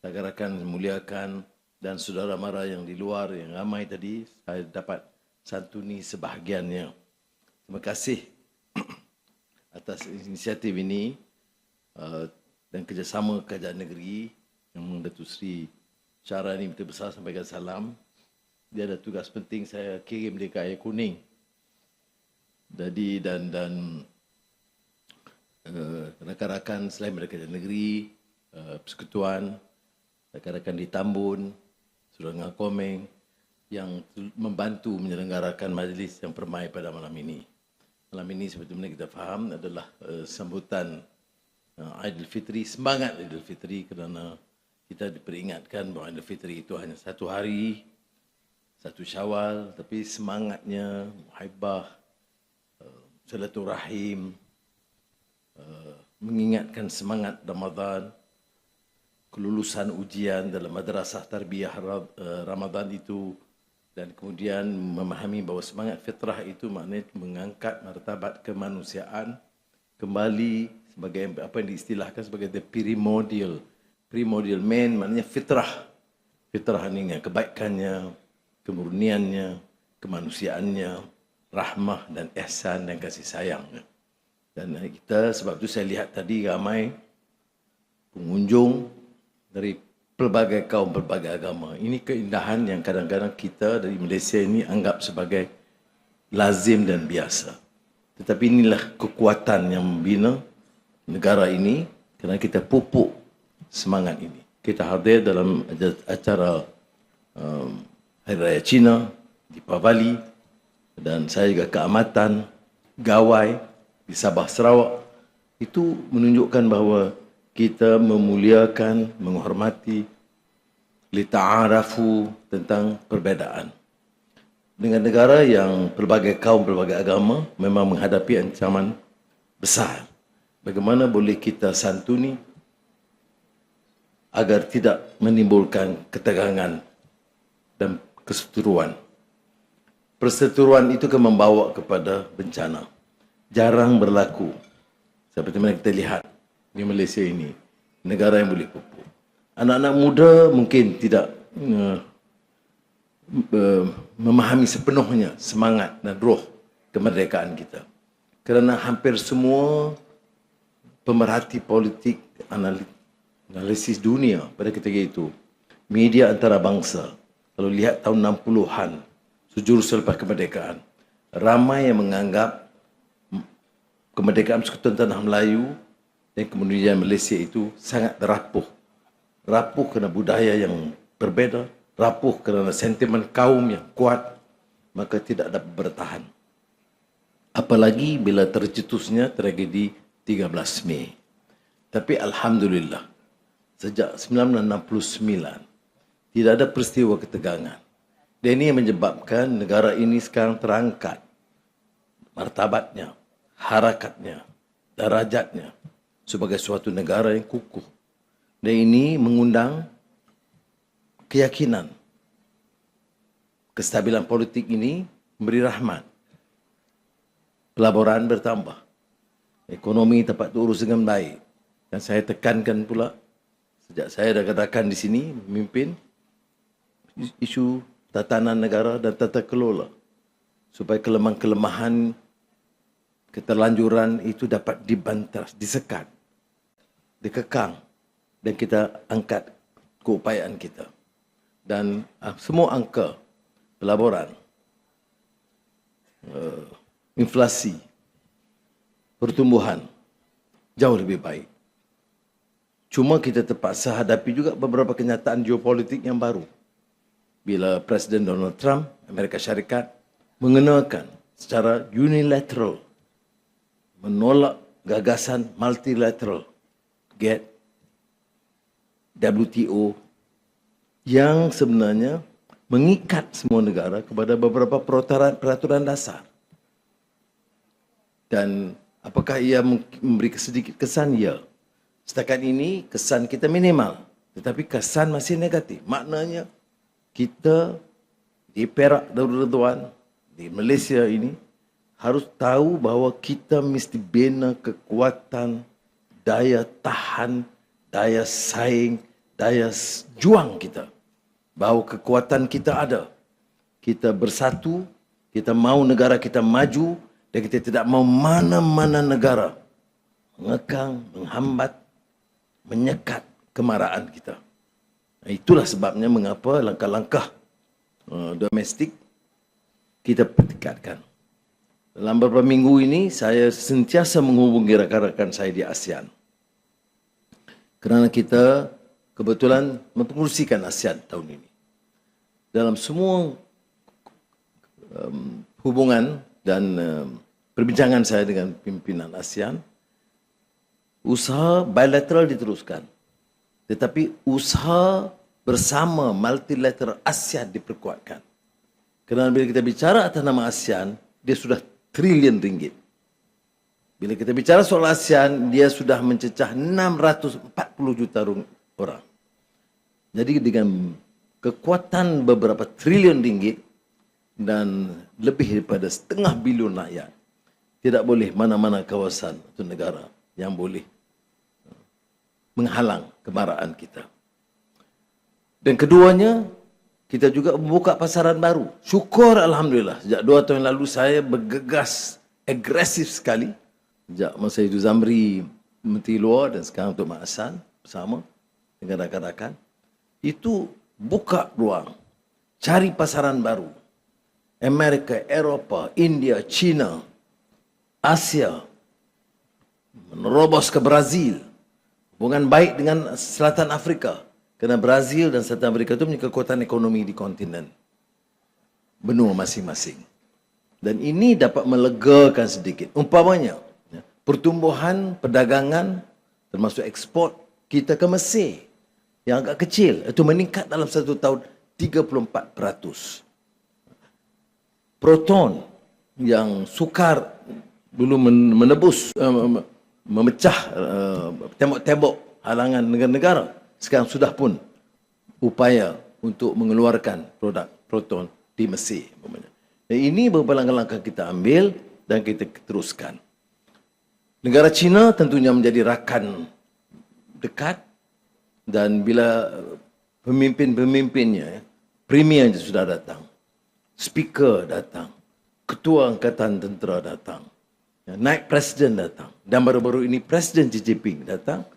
rakan-rakan muliakan dan saudara mara yang di luar yang ramai tadi, saya dapat santuni sebahagiannya. Terima kasih atas inisiatif ini dan kerjasama kerajaan negeri yang Datuk Seri Syarani Menteri Besar sampaikan salam. Dia ada tugas penting, saya kirim dia ke Air Kuning. Jadi dan rakan-rakan selain daripada kerajaan negeri, persekutuan, rakan-rakan di Tambun, Saudara Komeng yang membantu menyelenggarakan majlis yang permai pada malam ini. Malam ini seperti mana kita faham adalah sambutan Aidilfitri, semangat Aidilfitri, kerana kita diperingatkan bahawa Aidilfitri itu hanya satu hari, satu Syawal, tapi semangatnya muhaibah, silaturahim, mengingatkan semangat Ramadan, kelulusan ujian dalam madrasah tarbiyah Ramadan itu, dan kemudian memahami bahawa semangat fitrah itu maknanya mengangkat martabat kemanusiaan kembali sebagai apa yang diistilahkan sebagai the primordial man, maknanya fitrah ini, kebaikannya, kemurniannya, kemanusiaannya, rahmah dan ihsan dan kasih sayang. Dan kita, sebab itu saya lihat tadi ramai pengunjung dari pelbagai kaum, pelbagai agama. Ini keindahan yang kadang-kadang kita dari Malaysia ini anggap sebagai lazim dan biasa. Tetapi inilah kekuatan yang membina negara ini kerana kita pupuk semangat ini. Kita hadir dalam acara Hari Raya Cina, Deepavali, dan saya juga keamatan, gawai di Sabah Sarawak. Itu menunjukkan bahawa kita memuliakan, menghormati, lita'arafu tentang perbezaan. Dengan negara yang pelbagai kaum, pelbagai agama memang menghadapi ancaman besar. Bagaimana boleh kita santuni agar tidak menimbulkan ketegangan dan keseteruan. Perseteruan itu akan membawa kepada bencana. Jarang berlaku. Seperti mana kita lihat di Malaysia ini, negara yang boleh pupuk. Anak-anak muda mungkin tidak memahami sepenuhnya semangat dan roh kemerdekaan kita. Kerana hampir semua pemerhati politik, analisis dunia pada ketika itu, media antarabangsa, kalau lihat tahun 60-an, sejurus selepas kemerdekaan, ramai yang menganggap kemerdekaan Persekutuan Tanah Melayu dan kemudian Malaysia itu sangat rapuh. Rapuh kerana budaya yang berbeza, rapuh kerana sentimen kaum yang kuat, maka tidak dapat bertahan. Apalagi bila tercetusnya tragedi 13 Mei. Tapi Alhamdulillah, sejak 1969, tidak ada peristiwa ketegangan. Dan ini yang menyebabkan negara ini sekarang terangkat martabatnya, harakatnya, darajatnya sebagai suatu negara yang kukuh. Dan ini mengundang keyakinan. Kestabilan politik ini memberi rahmat. Pelaburan bertambah. Ekonomi dapat diurus dengan baik. Dan saya tekankan pula, sejak saya dah katakan di sini, memimpin isu tatanan negara dan tata kelola, supaya kelemahan-kelemahan, keterlanjuran itu dapat dibantah, disekat, dikekang, dan kita angkat keupayaan kita. Dan semua angka pelaburan, inflasi, pertumbuhan jauh lebih baik. Cuma kita terpaksa hadapi juga beberapa kenyataan geopolitik yang baru. Bila Presiden Donald Trump, Amerika Syarikat, mengenakan secara unilateral, menolak gagasan multilateral, GATT, WTO, yang sebenarnya mengikat semua negara kepada beberapa peraturan dasar. Dan apakah ia memberi sedikit kesan? Ya. Setakat ini kesan kita minimal, tetapi kesan masih negatif. Maknanya kita di Perak Darul Ridwan, di Malaysia ini, harus tahu bahawa kita mesti bina kekuatan, daya tahan, daya saing, daya juang kita, bahawa kekuatan kita ada. Kita bersatu, kita mau negara kita maju, dan kita tidak mau mana-mana negara mengekang, menghambat, menyekat kemarahan kita. Itulah sebabnya mengapa langkah-langkah domestik kita pertingkatkan. Dalam beberapa minggu ini, saya sentiasa menghubungi rakan-rakan saya di ASEAN. Kerana kita kebetulan mempengurusikan ASEAN tahun ini. Dalam semua hubungan dan perbincangan saya dengan pimpinan ASEAN, usaha bilateral diteruskan. Tetapi usaha bersama multilateral ASEAN diperkuatkan. Kerana bila kita bicara atas nama ASEAN, dia sudah trilion ringgit. Bila kita bicara soal ASEAN, dia sudah mencecah 640 juta orang. Jadi dengan kekuatan beberapa trilion ringgit dan lebih daripada 500 bilion rakyat, tidak boleh mana-mana kawasan atau negara yang boleh menghalang kemarahan kita. Dan keduanya, kita juga membuka pasaran baru. Syukur Alhamdulillah. Sejak 2 tahun lalu saya bergegas, agresif sekali. Sejak masa itu Zamri Menteri Luar dan sekarang Tok Mak Hassan bersama dengan rakan-rakan. Itu buka ruang. Cari pasaran baru. Amerika, Eropah, India, China, Asia. Menerobos ke Brazil. Hubungan baik dengan Selatan Afrika. Kerana Brazil dan Selatan Afrika itu punya kekuatan ekonomi di kontinen benua masing-masing. Dan ini dapat melegakan sedikit. Umpamanya, pertumbuhan perdagangan termasuk ekspor kita ke Mesir yang agak kecil itu meningkat dalam 1 tahun 34%. Proton yang sukar dulu menebus, memecah tembok-tembok halangan negara-negara, sekarang sudah pun upaya untuk mengeluarkan produk proton di Mesir. Dan ini beberapa langkah-langkah kita ambil dan kita teruskan. Negara China tentunya menjadi rakan dekat, dan bila pemimpin-pemimpinnya, premier sudah datang, speaker datang, ketua angkatan tentera datang, naik presiden datang, dan baru-baru ini Presiden Xi Jinping datang,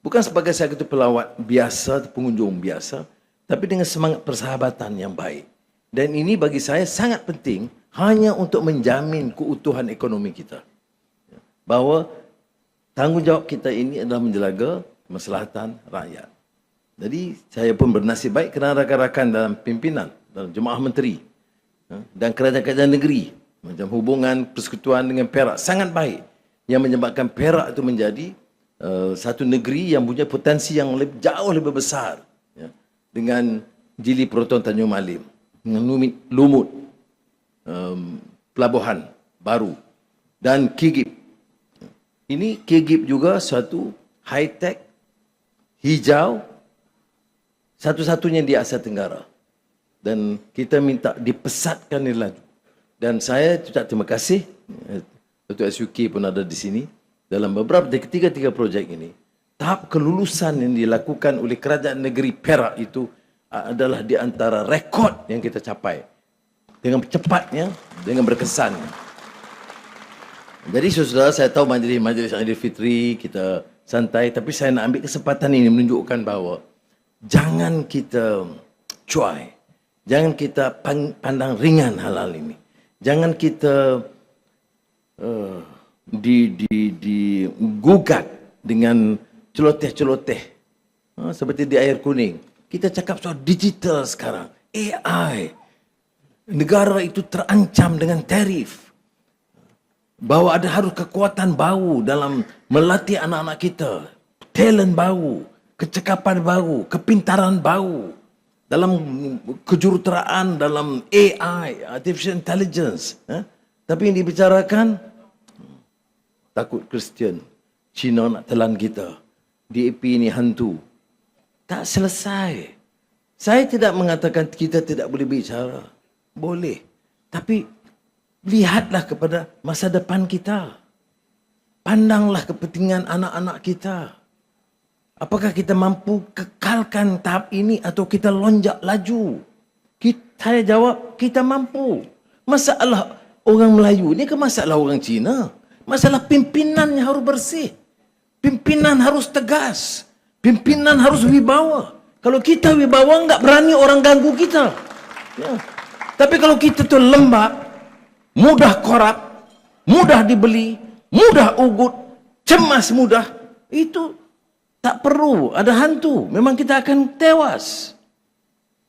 bukan sebagai satu pelawat biasa, pengunjung biasa, tapi dengan semangat persahabatan yang baik. Dan ini bagi saya sangat penting hanya untuk menjamin keutuhan ekonomi kita. Bahawa tanggungjawab kita ini adalah menjaga kemaslahatan rakyat. Jadi saya pun bernasib baik kerana rakan-rakan dalam pimpinan, dalam jemaah menteri dan kerajaan-kerajaan negeri, macam hubungan persekutuan dengan Perak sangat baik, yang menyebabkan Perak itu menjadi satu negeri yang punya potensi yang jauh lebih besar, ya, dengan Jili Proton Tanjung Malim, dengan Lumut, pelabuhan baru, dan KIGIP. Ini KIGIP juga suatu high-tech, hijau, satu-satunya di Asia Tenggara. Dan kita minta dipesatkan ini lagi. Dan saya ucap terima kasih, Datuk SUK pun ada di sini. Dalam beberapa tiga projek ini, tahap kelulusan yang dilakukan oleh kerajaan negeri Perak itu adalah di antara rekod yang kita capai. Dengan cepatnya, dengan berkesannya. Jadi saudara, saya tahu majlis Aidilfitri kita santai, tapi saya nak ambil kesempatan ini menunjukkan bahawa jangan kita cuai, jangan kita pandang ringan hal-hal ini. Jangan kita digugat dengan celoteh-celoteh seperti di air kuning. Kita cakap soal digital sekarang, AI. Negara itu terancam dengan tarif. Bahawa ada harus kekuatan baru dalam melatih anak-anak kita, talent baru, kecekapan baru, kepintaran baru dalam kejuruteraan, dalam AI, artificial intelligence. Tapi yang dibicarakan, takut Kristian, Cina nak telan kita, DAP ini hantu. Tak selesai. Saya tidak mengatakan kita tidak boleh bicara. Boleh. Tapi lihatlah kepada masa depan kita. Pandanglah kepentingan anak-anak kita. Apakah kita mampu kekalkan tahap ini atau kita lonjak laju? Saya jawab, kita mampu. Masalah orang Melayu ni ke masalah orang Cina? Masalah pimpinannya harus bersih. Pimpinan harus tegas. Pimpinan harus wibawa. Kalau kita wibawa, enggak berani orang ganggu kita. Ya. Tapi kalau kita tu lembab, mudah korup, mudah dibeli, mudah ugut, cemas mudah, itu tak perlu ada hantu. Memang kita akan tewas.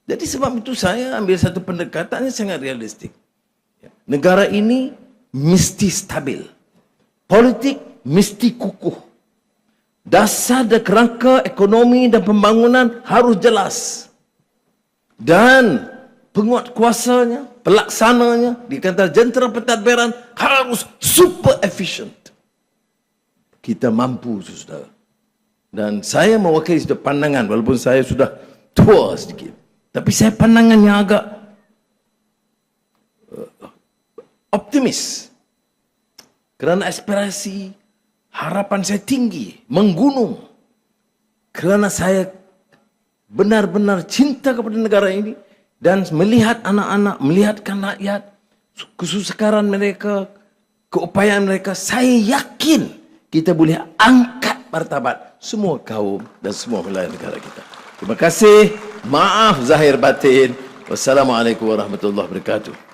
Jadi sebab itu saya ambil satu pendekatan yang sangat realistik. Negara ini mesti stabil. Politik mesti kukuh. Dasar dan kerangka ekonomi dan pembangunan harus jelas. Dan penguat kuasanya, pelaksananya, dikatakan jentera pentadbiran harus super efficient. Kita mampu, saudara. Dan saya mewakili sudut pandangan, walaupun saya sudah tua sedikit. Tapi saya pandangan yang agak optimis. Kerana aspirasi, harapan saya tinggi, menggunung. Kerana saya benar-benar cinta kepada negara ini. Dan melihat anak-anak, melihatkan rakyat, kesusaran mereka, keupayaan mereka, saya yakin kita boleh angkat martabat semua kaum dan semua wilayah negara kita. Terima kasih. Maaf zahir batin. Wassalamualaikum warahmatullahi wabarakatuh.